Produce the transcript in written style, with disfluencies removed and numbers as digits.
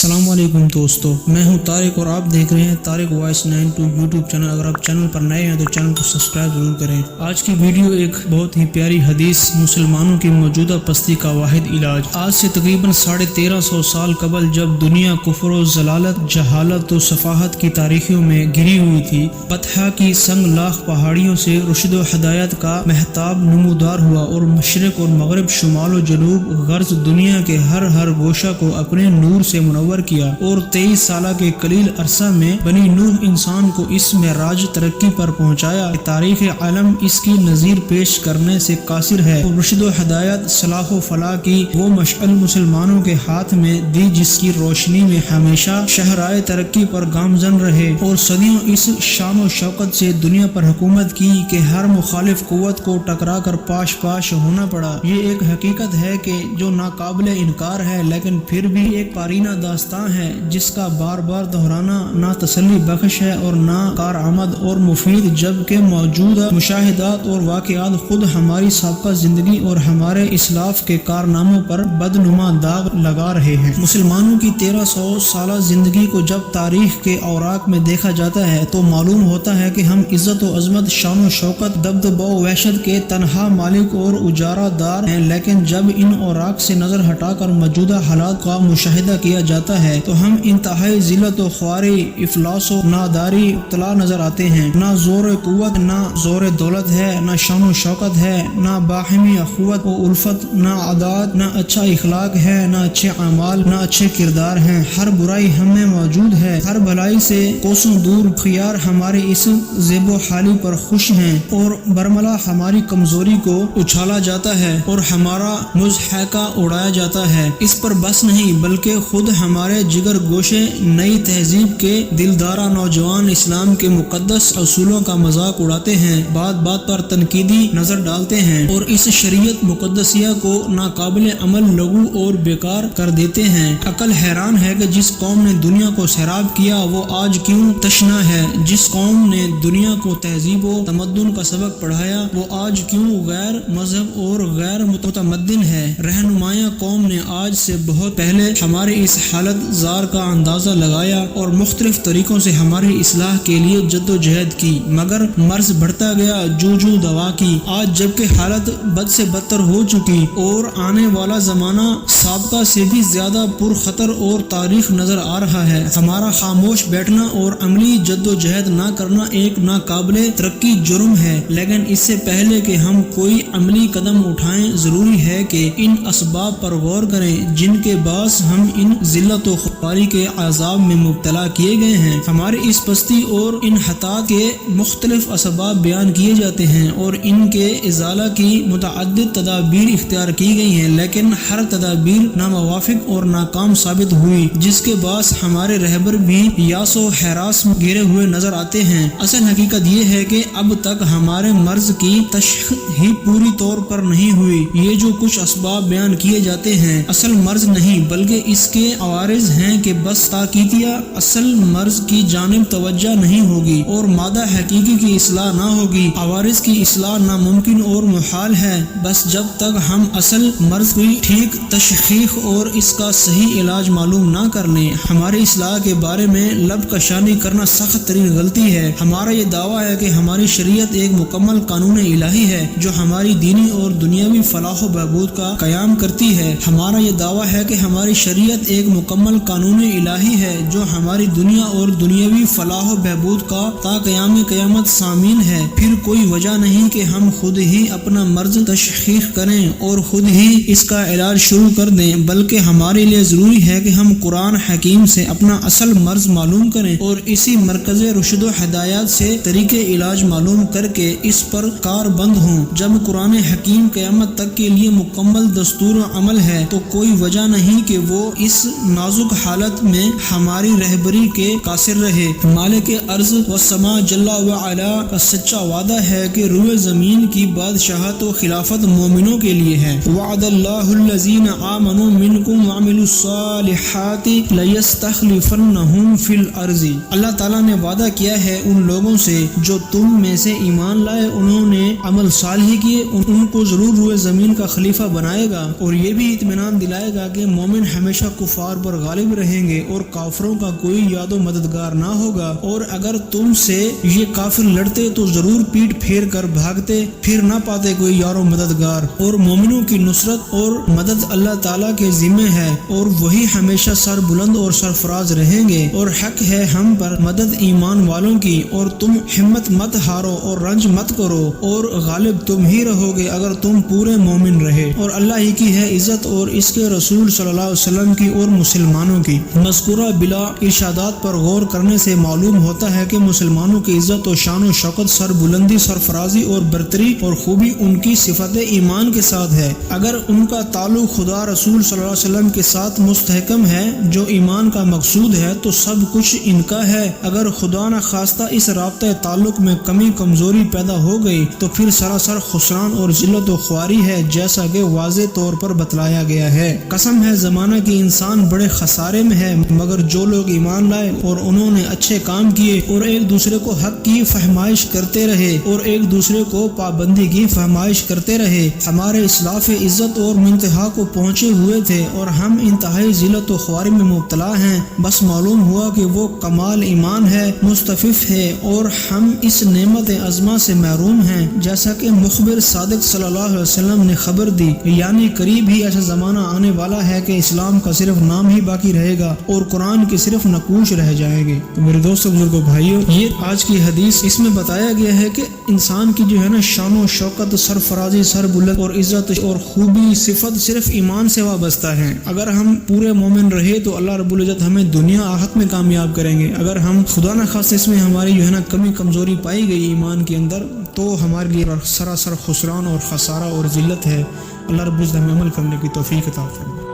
السلام علیکم دوستو، میں ہوں طارق اور آپ دیکھ رہے ہیں طارق وائس 92 یوٹیوب چینل۔ اگر آپ چینل پر نئے ہیں تو چینل کو سبسکرائب ضرور کریں۔ آج کی ویڈیو ایک بہت ہی پیاری حدیث، مسلمانوں کی موجودہ پستی کا واحد علاج۔ آج سے تقریباً 1350 سال قبل جب دنیا کفر و ضلالت، جہالت و سفاہت کی تاریخیوں میں گھری ہوئی تھی، بطحا کی سنگ لاخ پہاڑیوں سے رشد و ہدایت کا مہتاب نمودار ہوا اور مشرق اور مغرب، شمال و جنوب، غرض دنیا کے ہر گوشہ کو اپنے نور سے منور کیا، اور 23 سالہ کے قلیل عرصہ میں بنی نوح انسان کو اس معراج ترقی پر پہنچایا کہ تاریخ عالم اس کی نظیر پیش کرنے سے قاصر ہے، اور رشد و ہدایت، صلاح و فلاح کی وہ مشعل مسلمانوں کے ہاتھ میں دی جس کی روشنی میں ہمیشہ شہرائے ترقی پر گامزن رہے، اور صدیوں اس شان و شوکت سے دنیا پر حکومت کی کہ ہر مخالف قوت کو ٹکرا کر پاش ہونا پڑا۔ یہ ایک حقیقت ہے کہ جو ناقابل انکار ہے، لیکن پھر بھی ایک پارینہ داستان ہے جس کا بار بار دہرانا نہ تسلی بخش ہے اور نہ کارآمد اور مفید، جبکہ موجودہ مشاہدات اور واقعات خود ہماری سابقہ زندگی اور ہمارے اسلاف کے کارناموں پر بدنما داغ لگا رہے ہیں۔ مسلمانوں کی 1300 سالہ زندگی کو جب تاریخ کے اوراق میں دیکھا جاتا ہے تو معلوم ہوتا ہے کہ ہم عزت و عظمت، شان و شوکت، دبدبہ و وحشت کے تنہا مالک اور اجارہ دار ہیں، لیکن جب ان اوراق سے نظر ہٹا کر موجودہ حالات کا مشاہدہ کیا جاتا ہے تو ہم انتہائی ذلت و خواری، افلاس و ناداری مبتلا نظر آتے ہیں۔ نہ زور قوت، نہ زور دولت ہے، نہ شان و شوکت ہے، نہ باہمی اخوت و الفت، نہ عادات، نہ اچھا اخلاق ہے، نہ اچھے اعمال، نہ اچھے کردار ہیں۔ ہر برائی ہم میں موجود ہے، ہر بھلائی سے کوسوں دور۔ خیار ہمارے اس زیب و حالی پر خوش ہیں اور برملا ہماری کمزوری کو اچھالا جاتا ہے اور ہمارا مضحکہ اڑایا جاتا ہے۔ اس پر بس نہیں بلکہ خود ہمارے جگر گوشے نئی تہذیب کے دلدارہ نوجوان اسلام کے مقدس اصولوں کا مذاق اڑاتے ہیں، بات بات پر تنقیدی نظر ڈالتے ہیں اور اس شریعت مقدسیہ کو ناقابل عمل، لغو اور بیکار کر دیتے ہیں۔ عقل حیران ہے کہ جس قوم نے دنیا کو سیراب کیا وہ آج کیوں تشنا ہے، جس قوم نے دنیا کو تہذیب و تمدن کا سبق پڑھایا وہ آج کیوں غیر مذہب اور غیر متمدن ہے۔ رہنمایاں قوم نے آج سے بہت پہلے ہمارے اس حالت زار کا اندازہ لگایا اور مختلف طریقوں سے ہماری اصلاح کے لیے جد و جہد کی، مگر مرض بڑھتا گیا جو دوا کی۔ آج جبکہ حالت بد سے بدتر ہو چکی اور آنے والا زمانہ سابقہ سے بھی زیادہ پرخطر اور تاریخ نظر آ رہا ہے، ہمارا خاموش بیٹھنا اور عملی جد و جہد نہ کرنا ایک ناقابل ترقی جرم ہے۔ لیکن اس سے پہلے کہ ہم کوئی عملی قدم اٹھائیں ضروری ہے کہ ان اسباب پر غور کریں جن کے باعث ہم ان ذلت و خواری کے عذاب میں مبتلا کیے گئے ہیں۔ ہماری اس پستی اور انحطاط کے مختلف اسباب بیان کیے جاتے ہیں اور ان کے ازالہ کی متعدد تدابیر اختیار کی گئی ہیں، لیکن ہر تدابیر ناموافق اور ناکام ثابت ہوئی، جس کے باعث ہمارے رہبر بھی یاس و ہراس میں گھرے ہوئے نظر آتے ہیں۔ اصل حقیقت یہ ہے کہ اب تک ہمارے مرض کی تشخیص ہی پوری طور پر نہیں ہوئی۔ یہ جو کچھ اسباب بیان کیے جاتے ہیں اصل مرض نہیں بلکہ اس کے عوارض ہیں کہ بس تاکیدیہ اصل مرض کی جانب توجہ نہیں ہوگی اور مادہ حقیقی کی اصلاح نہ ہوگی، عوارض کی اصلاح ناممکن اور محال ہے۔ بس جب تک ہم اصل مرض کی ٹھیک تشخیص اور اس کا صحیح علاج معلوم نہ کر لیں، ہماری اصلاح کے بارے میں لب کشانی کرنا سخت ترین غلطی ہے۔ ہمارا یہ دعویٰ ہے کہ ہماری شریعت ایک مکمل قانون الہی ہے جو ہماری دینی اور دنیاوی فلاح و بہبود کا قیام کرتی ہے۔ ہمارا یہ دعویٰ ہے کہ ہماری شریعت ایک مکمل قانون الہی ہے جو ہماری دنیا اور دنیاوی فلاح و بہبود کا تا قیام قیامت ضامن ہے۔ پھر کوئی وجہ نہیں کہ ہم خود ہی اپنا مرض تشخیص کریں اور خود ہی اس کا علاج شروع کر دیں، بلکہ ہمارے لیے ضروری ہے کہ ہم قرآن حکیم سے اپنا اصل مرض معلوم کریں اور اسی مرکز رشد و ہدایات سے طریقے علاج معلوم کر کے اس پر کار بند ہوں۔ جب قرآن حکیم قیامت تک کے لیے مکمل دستور و عمل ہے تو کوئی وجہ نہیں کہ وہ اس نازک حالت میں ہماری رہبری کے قاصر رہے۔ مالک ارض و سما جل و علا کا سچا وعدہ ہے کہ روئے زمین کی بادشاہت و خلافت مومنوں کے لیے ہے۔ وعد اللہ الذین آمنوا منکم وعملوا الصالحات لیستخلفنہم فی الارض۔ اللہ تعالیٰ نے وعدہ کیا ہے ان لوگوں سے جو تم میں سے ایمان لائے، انہوں نے عمل صالح کیے، ان کو ضرور روئے زمین کا خلیفہ بنائے گا اور یہ بھی اطمینان دلائے گا کہ مومن ہمیشہ کفار پر اوپر غالب رہیں گے اور کافروں کا کوئی یاد و مددگار نہ ہوگا، اور اگر تم سے یہ کافر لڑتے تو ضرور پیٹ پھیر کر بھاگتے، پھر نہ پاتے کوئی یار و مددگار۔ اور مومنوں کی نصرت اور مدد اللہ تعالیٰ کے ذمہ ہے، اور وہی ہمیشہ سر بلند اور سرفراز رہیں گے، اور حق ہے ہم پر مدد ایمان والوں کی، اور تم ہمت مت ہارو اور رنج مت کرو، اور غالب تم ہی رہو گے اگر تم پورے مومن رہے، اور اللہ ہی کی ہے عزت اور اس کے رسول صلی اللہ علیہ وسلم کی اور مسلمانوں کی۔ مذکورہ بلا ارشادات پر غور کرنے سے معلوم ہوتا ہے کہ مسلمانوں کی عزت و شان و شوکت، سر بلندی، سرفرازی اور برتری اور خوبی ان کی صفت ایمان کے ساتھ ہے۔ اگر ان کا تعلق خدا رسول صلی اللہ علیہ وسلم کے ساتھ مستحکم ہے جو ایمان کا مقصود ہے تو سب کچھ ان کا ہے۔ اگر خدا نہ خواستہ اس رابطہ تعلق میں کمی کمزوری پیدا ہو گئی تو پھر سراسر خسران اور ذلت و خواری ہے، جیسا کہ واضح طور پر بتلایا گیا ہے۔ قسم ہے زمانہ کی انسان بڑے خسارے میں ہے، مگر جو لوگ ایمان لائے اور انہوں نے اچھے کام کیے اور ایک دوسرے کو حق کی فہمائش کرتے رہے اور ایک دوسرے کو پابندی کی فہمائش کرتے رہے۔ ہمارے اسلاف عزت اور منتہا کو پہنچے ہوئے تھے اور ہم انتہائی ذلت و خواری میں مبتلا ہیں، بس معلوم ہوا کہ وہ کمال ایمان ہے، مستفف ہے، اور ہم اس نعمت عظمہ سے محروم ہیں، جیسا کہ مخبر صادق صلی اللہ علیہ وسلم نے خبر دی، یعنی قریب ہی ایسا زمانہ آنے والا ہے کہ اسلام کا صرف نام ہی باقی رہے گا اور قرآن کے صرف نقوش رہ جائیں گے۔ تو میرے دوستوں بزرگوں بھائیوں، یہ آج کی حدیث، اس میں بتایا گیا ہے کہ انسان کی جو ہے نا شان و شوکت، سرفرازی، سر بلند اور عزت اور خوبی صفت صرف ایمان سے وابستہ ہے۔ اگر ہم پورے مومن رہے تو اللہ رب العزت ہمیں دنیا آخرت میں کامیاب کریں گے۔ اگر ہم خدا نہ خواستہ اس میں ہماری جو ہے نا کمی کمزوری پائی گئی ایمان کے اندر تو ہمارے لیے سراسر خسران اور خسارہ اور ذلت ہے۔ اللہ رب العزت ہمیں عمل کرنے کی توفیق عطا فرمائے۔